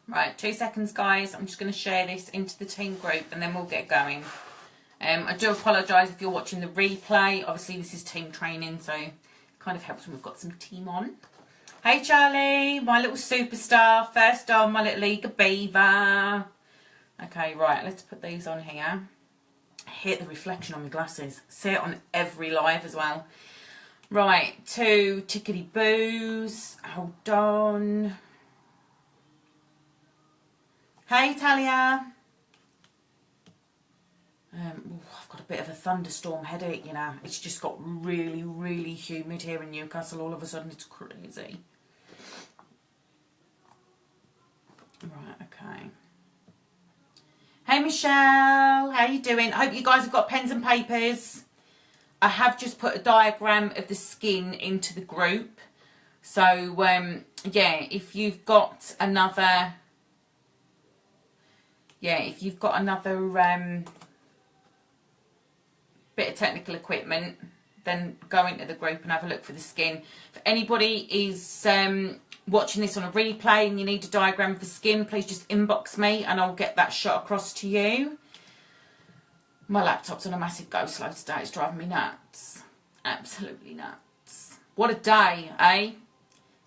Right, 2 seconds, guys. I'm just going to share this into the team group and then we'll get going. I do apologise if you're watching the replay. Obviously, this is team training, so it kind of helps when we've got some team on. Hey, Charlie, my little superstar. First on, my little eager beaver. Okay, right, let's put these on here. Hit the reflection on my glasses. See it on every live as well. Right, 2 tickety boos. Hold on. Hey, Talia. I've got a bit of a thunderstorm headache, you know. It's just got really, really humid here in Newcastle. All of a sudden, it's crazy. Right, okay. Hey, Michelle. How you doing? I hope you guys have got pens and papers. I have just put a diagram of the skin into the group. So, yeah, if you've got another... Yeah, if you've got another bit of technical equipment, then go into the group and have a look for the skin. If anybody is watching this on a replay and you need a diagram of the skin, please just inbox me and I'll get that shot across to you. My laptop's on a massive go slow today. It's driving me nuts. Absolutely nuts. What a day, eh?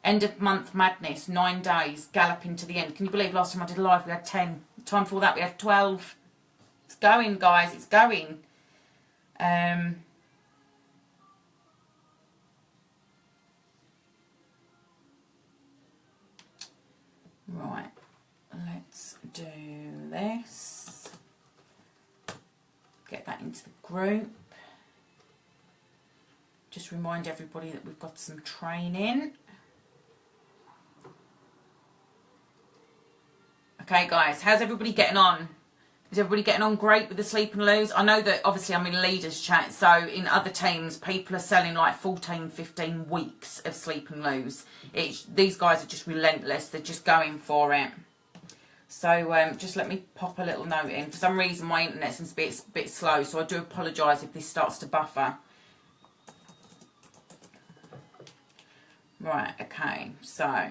End of month madness, 9 days, galloping to the end. Can you believe last time I did a live we had 10? Time before that we had 12. It's going, guys, it's going. Right, let's do this. Get that into the group. Just remind everybody that we've got some training. Okay, guys, how's everybody getting on? Is everybody getting on great with the sleep and lose? I know that obviously I'm in leaders chat, so in other teams, people are selling like 14, 15 weeks of sleep and lose. These guys are just relentless. They're just going for it. So just let me pop a little note in. For some reason, my internet seems a bit slow, so I do apologise if this starts to buffer. Right, okay, so...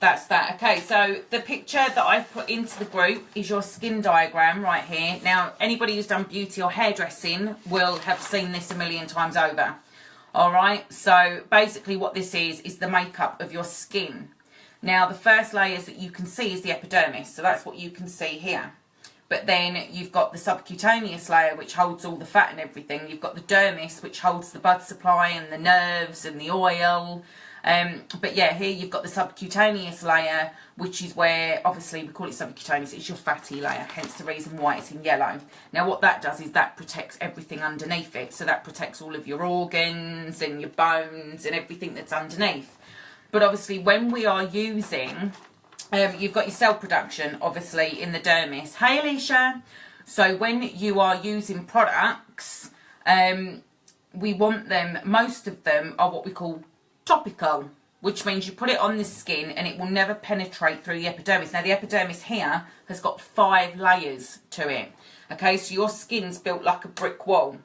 That's that. Okay, so the picture that I've put into the group is your skin diagram right here. Now, anybody who's done beauty or hairdressing will have seen this a million times over. All right, so basically what this is the makeup of your skin. Now, the first layers that you can see is the epidermis, so that's what you can see here. But then you've got the subcutaneous layer, which holds all the fat and everything. You've got the dermis, which holds the blood supply and the nerves and the oil. But yeah, here you've got the subcutaneous layer, which is where, obviously, we call it subcutaneous, it's your fatty layer, hence the reason why it's in yellow. Now, what that does is that protects everything underneath it. So that protects all of your organs and your bones and everything that's underneath. But obviously, when we are using, you've got your cell production, obviously, in the dermis. Hey, Alicia. So when you are using products, we want them, most of them are what we call topical, which means you put it on the skin and it will never penetrate through the epidermis. Now, the epidermis here has got 5 layers to it. Okay, so your skin's built like a brick wall.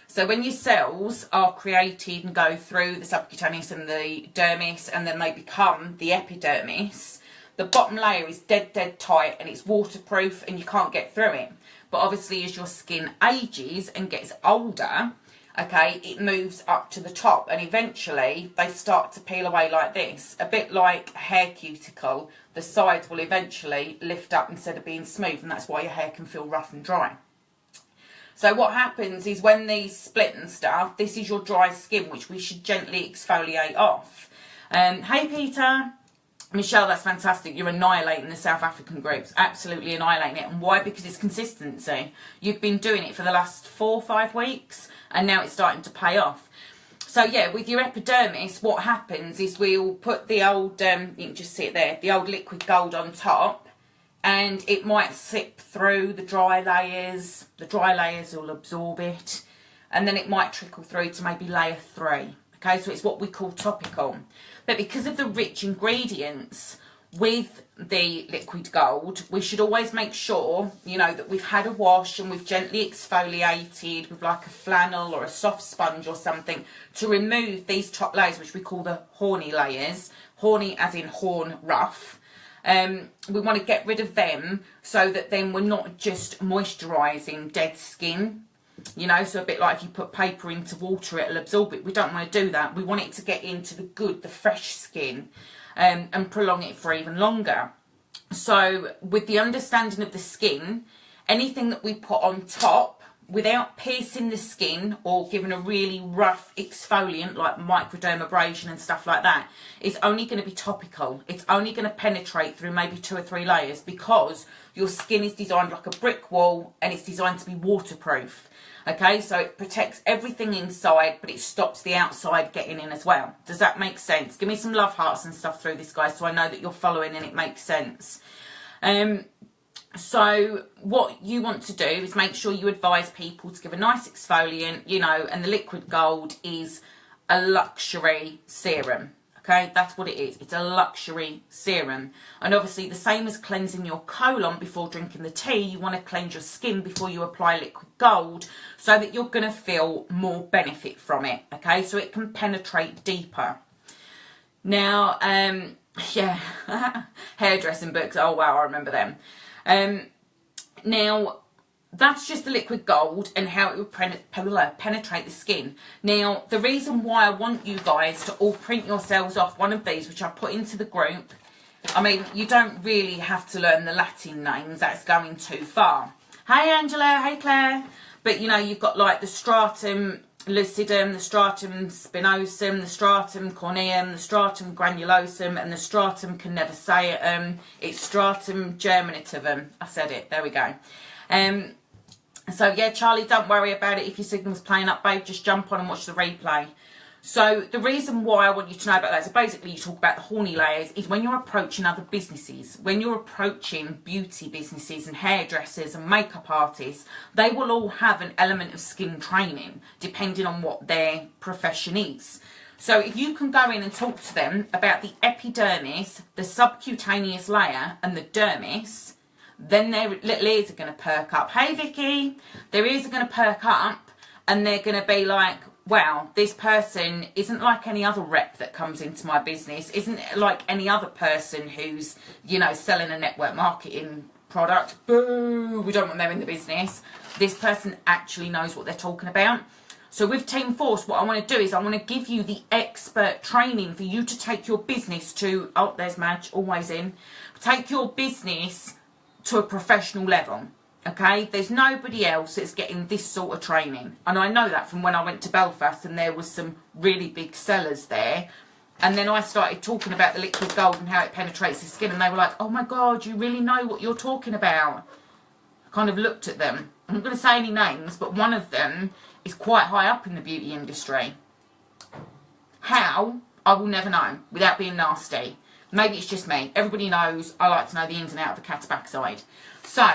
So when your cells are created and go through the subcutaneous and the dermis and then they become the epidermis, the bottom layer is dead tight and it's waterproof and you can't get through it. But obviously as your skin ages and gets older, okay, it moves up to the top and eventually they start to peel away like this. A bit like a hair cuticle, the sides will eventually lift up instead of being smooth, and that's why your hair can feel rough and dry. So what happens is when these split and stuff, this is your dry skin, which we should gently exfoliate off. Hey, Peter. Michelle, that's fantastic. You're annihilating the South African groups. Absolutely annihilating it. And why? Because it's consistency. You've been doing it for the last 4 or 5 weeks, and now it's starting to pay off. So, yeah, with your epidermis, what happens is we'll put the old, you can just see it there, the old liquid gold on top, and it might sip through the dry layers. The dry layers will absorb it, and then it might trickle through to maybe layer 3. Okay, so it's what we call topical. But because of the rich ingredients with the liquid gold, we should always make sure, you know, that we've had a wash and we've gently exfoliated with like a flannel or a soft sponge or something to remove these top layers, which we call the horny layers. Horny as in horn rough. We want to get rid of them so that then we're not just moisturising dead skin. You know, so a bit like if you put paper into water, it'll absorb it. We don't want to do that. We want it to get into the good, the fresh skin, and prolong it for even longer. So with the understanding of the skin, anything that we put on top without piercing the skin or giving a really rough exfoliant like microdermabrasion and stuff like that is only going to be topical. It's only going to penetrate through maybe 2 or 3 layers, because your skin is designed like a brick wall and it's designed to be waterproof. Okay, so it protects everything inside, but it stops the outside getting in as well. Does that make sense? Give me some love hearts and stuff through this, guys, so I know that you're following and it makes sense. So what you want to do is make sure you advise people to give a nice exfoliant, you know, and the Liquid Gold is a luxury serum. Okay, that's what it is. It's a luxury serum. And obviously the same as cleansing your colon before drinking the tea, you want to cleanse your skin before you apply Liquid Gold so that you're going to feel more benefit from it. Okay, so it can penetrate deeper. Now, yeah, hairdressing books. Oh, wow, I remember them. Now, that's just the Liquid Gold and how it will penetrate the skin. Now, the reason why I want you guys to all print yourselves off one of these, which I put into the group, I mean, you don't really have to learn the Latin names. That's going too far. Hey, Angela. Hey, Claire. But, you know, you've got like the stratum lucidum, the stratum spinosum, the stratum corneum, the stratum granulosum, and the stratum, can never say it, it's stratum germinativum. I said it. There we go. So yeah, Charlie, don't worry about it. If your signal's playing up, babe, just jump on and watch the replay. So the reason why I want you to know about that, so basically you talk about the horny layers, is when you're approaching other businesses, when you're approaching beauty businesses and hairdressers and makeup artists, they will all have an element of skin training depending on what their profession is. So if you can go in and talk to them about the epidermis, the subcutaneous layer and the dermis, then their little ears are going to perk up. Hey Vicky, their ears are going to perk up and they're going to be like, wow, this person isn't like any other rep that comes into my business, isn't like any other person who's, you know, selling a network marketing product. Boo, we don't want them in the business. This person actually knows what they're talking about. So with Team Force, what I want to do is I want to give you the expert training for you to take your business to, oh, there's Madge, always in, take your business to a professional level. Okay, there's nobody else that's getting this sort of training. And I know that from when I went to Belfast and there was some really big sellers there. And then I started talking about the Liquid Gold and how it penetrates the skin. And they were like, oh my God, you really know what you're talking about. I kind of looked at them. I'm not going to say any names, but one of them is quite high up in the beauty industry. How? I will never know without being nasty. Maybe it's just me. Everybody knows I like to know the ins and outs of the cat's backside. So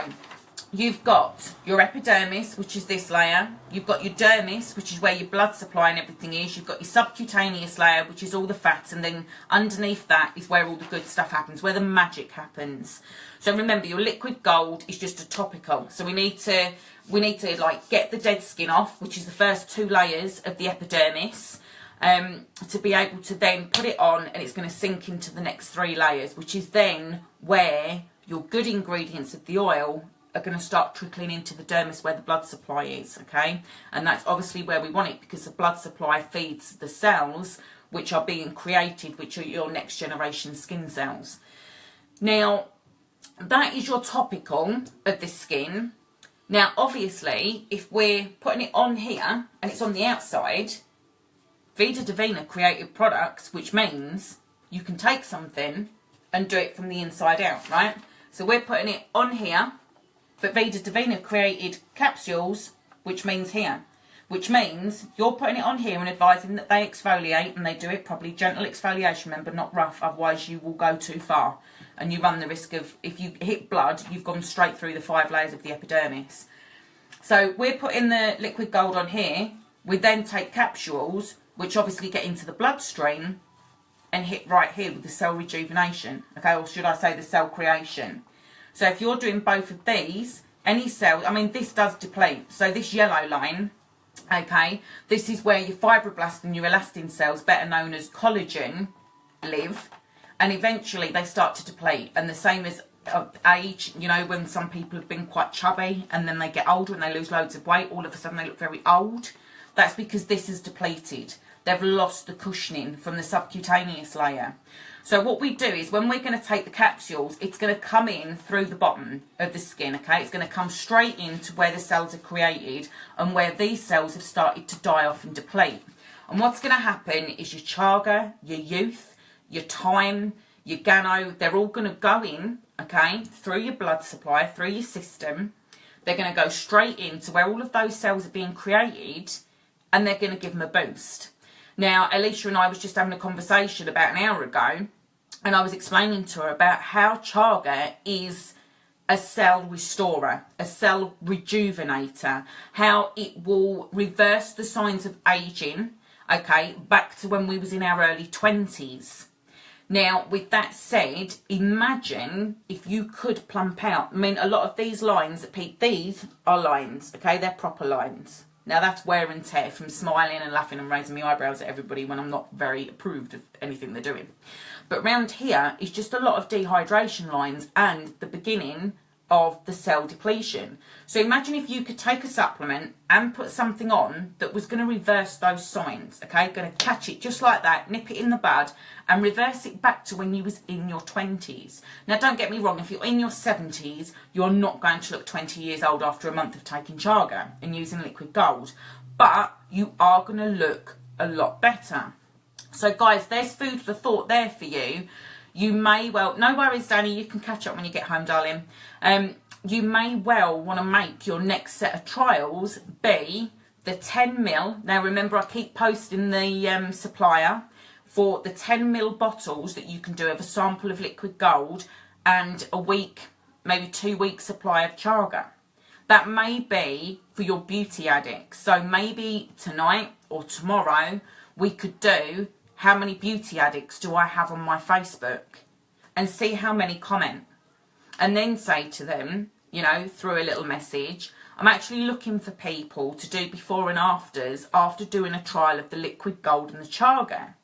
you've got your epidermis, which is this layer. You've got your dermis, which is where your blood supply and everything is. You've got your subcutaneous layer, which is all the fat. And then underneath that is where all the good stuff happens, where the magic happens. So remember, your Liquid Gold is just a topical. So we need to like get the dead skin off, which is the first 2 layers of the epidermis. To be able to then put it on, and it's going to sink into the next 3 layers, which is then where your good ingredients of the oil are going to start trickling into the dermis where the blood supply is, okay? And that's obviously where we want it, because the blood supply feeds the cells which are being created, which are your next generation skin cells. Now, that is your topical of the skin. Now, obviously, if we're putting it on here and it's on the outside, Vida Divina created products, which means you can take something and do it from the inside out, right? So we're putting it on here, but Vida Divina created capsules, which means here. Which means you're putting it on here and advising that they exfoliate, and they do it properly. Gentle exfoliation, remember, not rough, otherwise you will go too far. And you run the risk of, if you hit blood, you've gone straight through the 5 layers of the epidermis. So we're putting the Liquid Gold on here. We then take capsules, which obviously get into the bloodstream, and hit right here with the cell rejuvenation, okay, or should I say the cell creation. So if you're doing both of these, any cell, I mean, this does deplete. So this yellow line, okay, this is where your fibroblast and your elastin cells, better known as collagen, live. and eventually they start to deplete. And the same as age, you know, when some people have been quite chubby and then they get older and they lose loads of weight, all of a sudden they look very old. That's because this is depleted. They've lost the cushioning from the subcutaneous layer. So what we do is when we're going to take the capsules, it's going to come in through the bottom of the skin, okay? It's going to come straight into where the cells are created and where these cells have started to die off and deplete. And what's going to happen is your chaga, your youth, your time, your gano, they're all going to go in, okay, through your blood supply, through your system. They're going to go straight into where all of those cells are being created, and they're going to give them a boost. Now, Alicia and I was just having a conversation about an hour ago, and I was explaining to her about how chaga is a cell restorer, a cell rejuvenator, how it will reverse the signs of aging, okay, back to when we was in our early 20s. Now, with that said, imagine if you could plump out. I mean, a lot of these lines, these are lines, okay? They're proper lines. Now, that's wear and tear from smiling and laughing and raising my eyebrows at everybody when I'm not very approved of anything they're doing. But round here is just a lot of dehydration lines and the beginning of the cell depletion. So imagine if you could take a supplement and put something on that was going to reverse those signs, okay? Going to catch it just like that, nip it in the bud and reverse it back to when you was in your 20s. Now, don't get me wrong, if you're in your 70s, you're not going to look 20 years old after a month of taking chaga and using liquid gold, but you are going to look a lot better. So guys, there's food for thought there for you. You may well, no worries Danny, you can catch up when you get home, darling. You may well want to make your next set of trials be the 10ml. Now remember, I keep posting the supplier for the 10ml bottles that you can do of a sample of liquid gold and a week, maybe 2 weeks supply of chaga. That may be for your beauty addicts. So maybe tonight or tomorrow we could do how many beauty addicts do I have on my Facebook and see how many comment. And then say to them, you know, through a little message, I'm actually looking for people to do before and afters after doing a trial of the liquid gold and the chaga.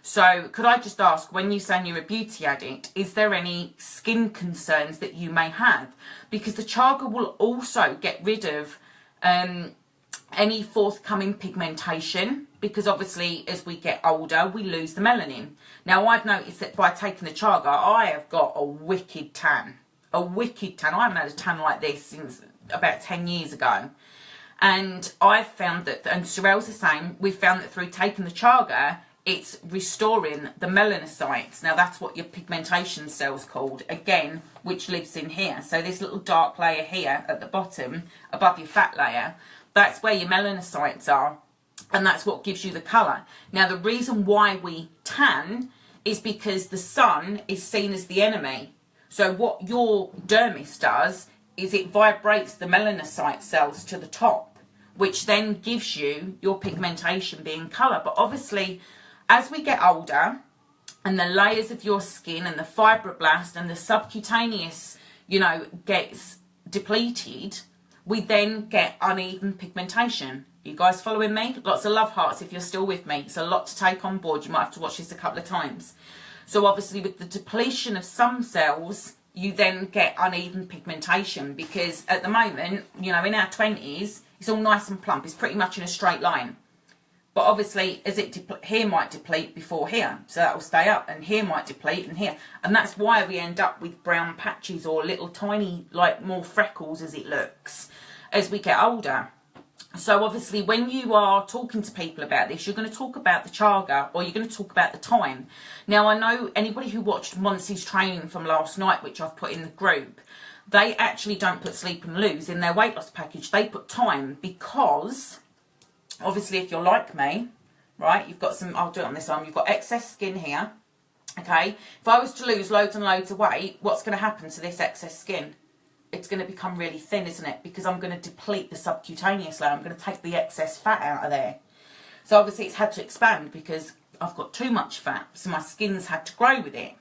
So could I just ask, when you say you're a beauty addict, is there any skin concerns that you may have? Because the chaga will also get rid of any forthcoming pigmentation, because obviously as we get older we lose the melanin. Now I've noticed that by taking the chaga I have got a wicked tan. A wicked tan. I haven't had a tan like this since about 10 years ago. And I've found that, and Sorel's the same, we've found that through taking the chaga it's restoring the melanocytes. Now that's what your pigmentation cell's called, again, which lives in here. So this little dark layer here at the bottom above your fat layer, that's where your melanocytes are, and that's what gives you the colour. Now, the reason why we tan is because the sun is seen as the enemy. So what your dermis does is it vibrates the melanocyte cells to the top, which then gives you your pigmentation being colour. But obviously, as we get older and the layers of your skin and the fibroblast and the subcutaneous, you know, gets depleted, we then get uneven pigmentation. You guys following me? Lots of love hearts if you're still with me. It's a lot to take on board. You might have to watch this a couple of times. So obviously with the depletion of some cells, you then get uneven pigmentation, because at the moment, you know, in our 20s, it's all nice and plump. It's pretty much in a straight line. But obviously, as it here might deplete before here, so that will stay up, and here might deplete, and here. And that's why we end up with brown patches or little tiny, like more freckles as it looks, as we get older. So obviously, when you are talking to people about this, you're going to talk about the chaga, or you're going to talk about the time. Now, I know anybody who watched Monsi's training from last night, which I've put in the group, they actually don't put sleep and lose in their weight loss package. They put time, because obviously, if you're like me, right, you've got some, I'll do it on this arm, you've got excess skin here, okay? If I was to lose loads and loads of weight, what's going to happen to this excess skin? It's going to become really thin, isn't it? Because I'm going to deplete the subcutaneous layer. I'm going to take the excess fat out of there. So obviously it's had to expand because I've got too much fat, so my skin's had to grow with it.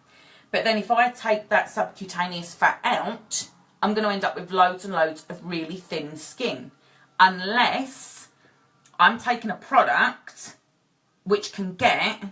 But then if I take that subcutaneous fat out, I'm going to end up with loads and loads of really thin skin. Unless I'm taking a product which can get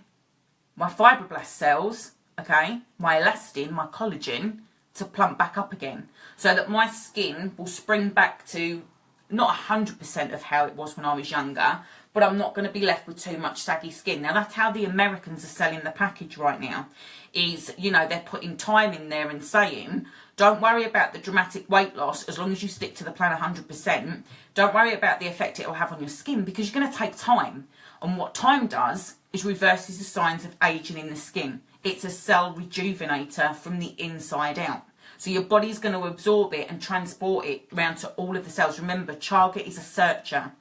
my fibroblast cells okay, my elastin, my collagen, to plump back up again, so that my skin will spring back to not 100% of how it was when I was younger, but I'm not going to be left with too much saggy skin. Now, that's how the Americans are selling the package right now, is, you know, they're putting time in there and saying, don't worry about the dramatic weight loss as long as you stick to the plan 100%. Don't worry about the effect it will have on your skin, because you're going to take time. And what time does is reverses the signs of aging in the skin. It's a cell rejuvenator from the inside out. So your body's going to absorb it and transport it around to all of the cells. Remember, chaga is a searcher.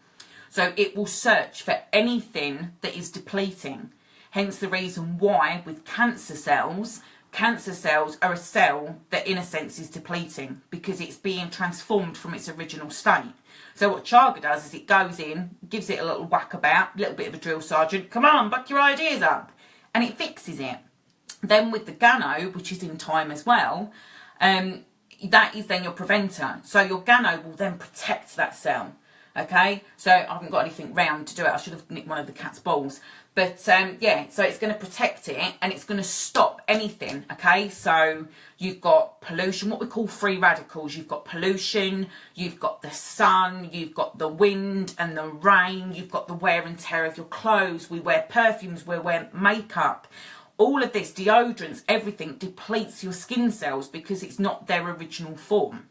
So it will search for anything that is depleting. Hence the reason why with cancer cells are a cell that in a sense is depleting, because it's being transformed from its original state. So what chaga does is it goes in, gives it a little whack about, a little bit of a drill sergeant, come on, buck your ideas up, and it fixes it. Then with the Gano, which is in time as well, that is then your preventer. So your Gano will then protect that cell. Okay, so I haven't got anything round to do it. I should have nicked one of the cat's balls. But yeah, so it's going to protect it and it's going to stop anything. Okay, so you've got pollution, what we call free radicals. You've got pollution, you've got the sun, you've got the wind and the rain, you've got the wear and tear of your clothes. We wear perfumes, we wear makeup. All of this, deodorants, everything depletes your skin cells because it's not their original form.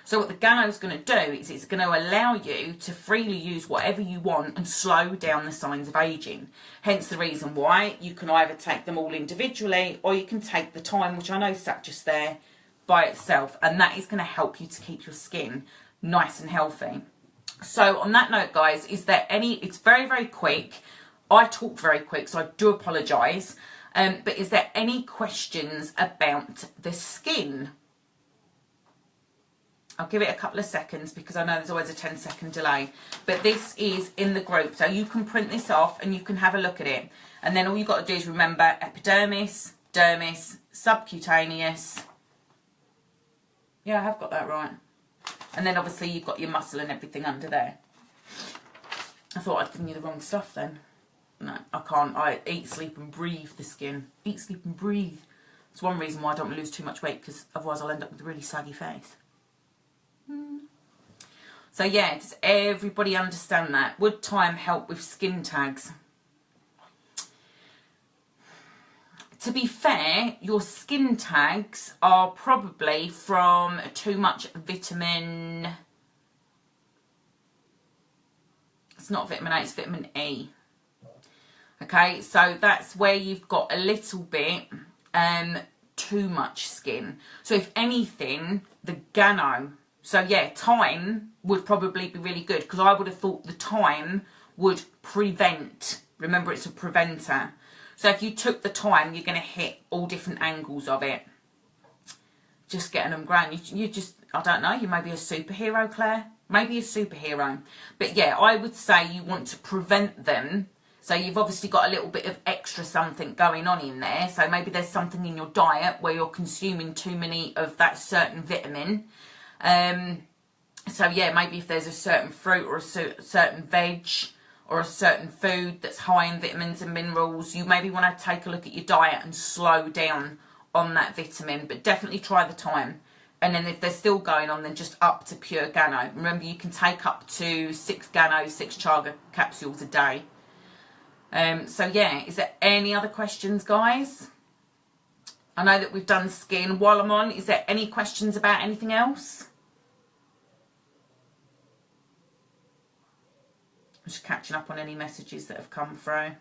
So what the Gano is going to do is it's going to allow you to freely use whatever you want and slow down the signs of aging. Hence the reason why you can either take them all individually or you can take the time, which I know sat just there, by itself. And that is going to help you to keep your skin nice and healthy. So on that note, guys, is there any, it's very, very quick. I talk very quick, so I do apologise. But is there any questions about the skin? I'll give it a couple of seconds because I know there's always a 10-second delay. But this is in the group, so you can print this off and you can have a look at it. And then all you've got to do is remember epidermis, dermis, subcutaneous. Yeah, I have got that right. And then obviously you've got your muscle and everything under there. I thought I'd given you the wrong stuff then. No, I can't. I eat, sleep and breathe the skin. Eat, sleep and breathe. It's one reason why I don't lose too much weight, because otherwise I'll end up with a really saggy face. So yeah, does everybody understand that? Would time help with skin tags? To be fair, your skin tags are probably from too much vitamin... It's not vitamin A, it's vitamin E. Okay, so that's where you've got a little bit too much skin. So if anything, the Gano... So yeah, time would probably be really good, because I would have thought the time would prevent. Remember, it's a preventer. So if you took the time, you're going to hit all different angles of it. Just getting them grand. You just, I don't know, you may be a superhero, Claire. Maybe a superhero. But yeah, I would say you want to prevent them. So you've obviously got a little bit of extra something going on in there. So maybe there's something in your diet where you're consuming too many of that certain vitamin. So yeah, maybe if there's a certain fruit or a certain veg or a certain food that's high in vitamins and minerals, you maybe want to take a look at your diet and slow down on that vitamin, but definitely try the time. And then if they're still going on, then just up to pure Gano. Remember, you can take up to 6 Gano, 6 chaga capsules a day. So yeah, is there any other questions, guys? I know that we've done skin. While I'm on, is there any questions about anything else? I'm just catching up on any messages that have come through.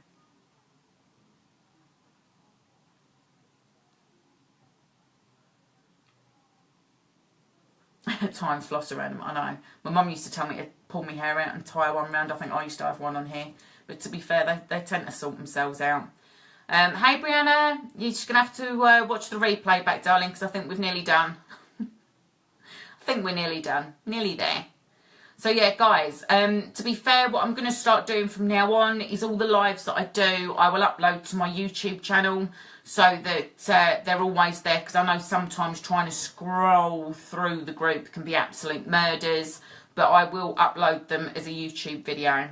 Time floss around them, I know. My mum used to tell me to pull my hair out and tie one round. I think I used to have one on here. But to be fair, they tend to sort themselves out. Hey, Brianna. You're just going to have to watch the replay back, darling, because I think we've nearly done. I think we're nearly done. Nearly there. So yeah, guys, to be fair, what I'm going to start doing from now on is all the lives that I do, I will upload to my YouTube channel so that they're always there, because I know sometimes trying to scroll through the group can be absolute murders, but I will upload them as a YouTube video.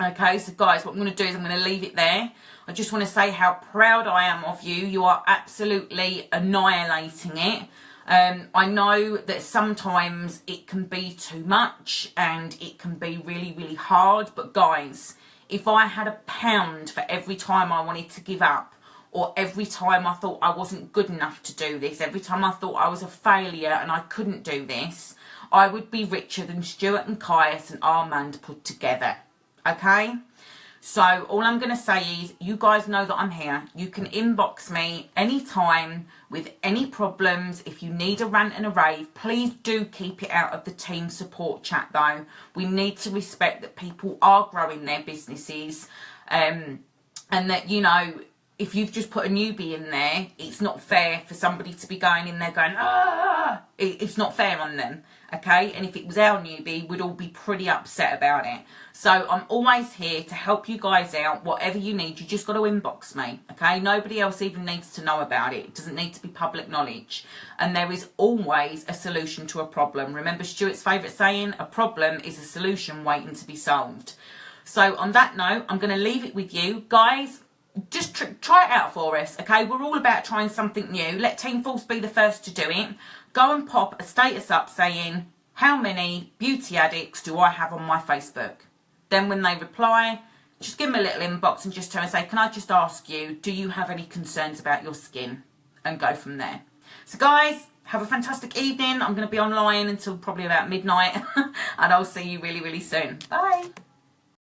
Okay, so guys, what I'm going to do is I'm going to leave it there. I just want to say how proud I am of you. You are absolutely annihilating it. I know that sometimes it can be too much and it can be really, really hard. But guys, if I had £1 for every time I wanted to give up, or every time I thought I wasn't good enough to do this, every time I thought I was a failure and I couldn't do this, I would be richer than Stuart and Caius and Armand put together. Okay? So all I'm going to say is, you guys know that I'm here. You can inbox me anytime with any problems. If you need a rant and a rave, please do keep it out of the team support chat though. We need to respect that people are growing their businesses, and that, you know, if you've just put a newbie in there, it's not fair for somebody to be going in there going, ah! It's not fair on them, okay? And if it was our newbie, we'd all be pretty upset about it. So I'm always here to help you guys out. Whatever you need, you just got to inbox me, okay? Nobody else even needs to know about it. It doesn't need to be public knowledge. And there is always a solution to a problem. Remember Stuart's favourite saying, a problem is a solution waiting to be solved. So on that note, I'm going to leave it with you. Guys, just try it out for us, okay? We're all about trying something new. Let Team Force be the first to do it. Go and pop a status up saying, how many beauty addicts do I have on my Facebook? Then when they reply, just give them a little inbox and just tell them, say, can I just ask you, do you have any concerns about your skin? And go from there. So guys, have a fantastic evening. I'm going to be online until probably about midnight. And I'll see you really, really soon. Bye.